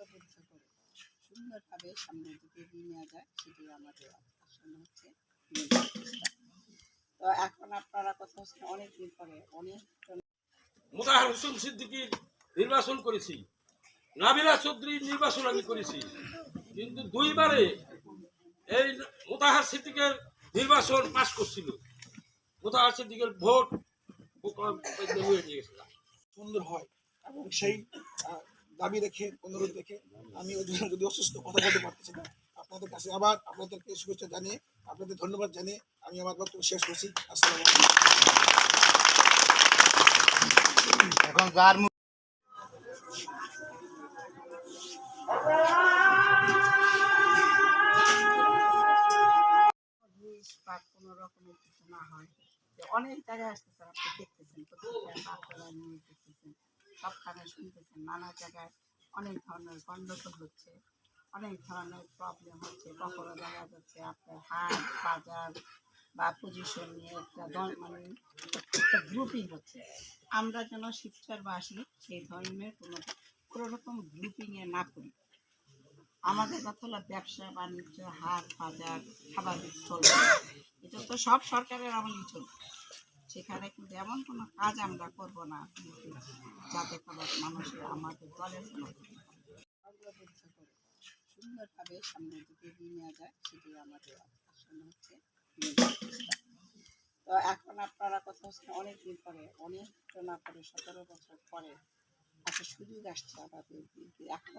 সংঘবদ্ধ করে সুন্দরভাবে সামনের দিকে এগিয়ে নেওয়া যায়, সেটাই আমাদের আসলে হচ্ছে তো এখন আপনারা কথা হচ্ছে অনেকদিন পরে অনেক মোতাহার হোসেন সিদ্দিকীর নির্বাচন করেছি, নাবিলা চৌধুরীর নির্বাচন আমি করেছি, কিন্তু দুইবারে এই মোতাহার সিদ্দিকের নির্বাচন পাশ করছিল। মোতাহার সিদ্দিকের ভোট সুন্দর হয় এবং সেই দাবি রেখে অনুরোধ রেখে আমি যদি অসুস্থ কথা বলতে পারতেছি না, আপনাদের কাছে আবার আপনাদেরকে শুভেচ্ছা জানিয়ে আপনাদের ধন্যবাদ জানিয়ে আমি আমার বক্তব্য শেষ করছি। আসসালামু আলাইকুম। এখন যার বা কোনো রকমের কিছু না হয়, যে অনেক জায়গায় আসতেছেন, আপনি দেখতেছেন প্রত্যেকটা নিয়ে দেখতেছেন, সবখানে শুনতেছেন, নানা জায়গায় অনেক ধরনের গণ্ডগোল হচ্ছে, অনেক ধরনের প্রবলেম হচ্ছে। কখনো দেখা যাচ্ছে আপনার হাট বাজার বা পজিশন নিয়ে একটা মানে একটা গ্রুপিং হচ্ছে। আমরা যেন শিবচরবাসী সেই ধরনের কোনো রকম গ্রুপিংয়ে না করি। আমাদের কথা হলো ব্যবসা বাণিজ্য হাট বাজার স্বাভাবিক চলবে, এটা তো সব সরকারের আমলই চলবে। সেখানে কিন্তু এমন কোনো কাজ আমরা করব না যাতে কোনো মানুষের আমাদের দলের কোনো সংঘবদ্ধ করে সুন্দরভাবে সামনের দিকে এগিয়ে নেওয়া যায়, সেটাই আমাদের আসলে হচ্ছে তো এখন আপনারা কথা হচ্ছে অনেকদিন পরে অনেক ঘটনা করে 17 বছর পরে একটা সুযোগ আসছে আমাদের এখন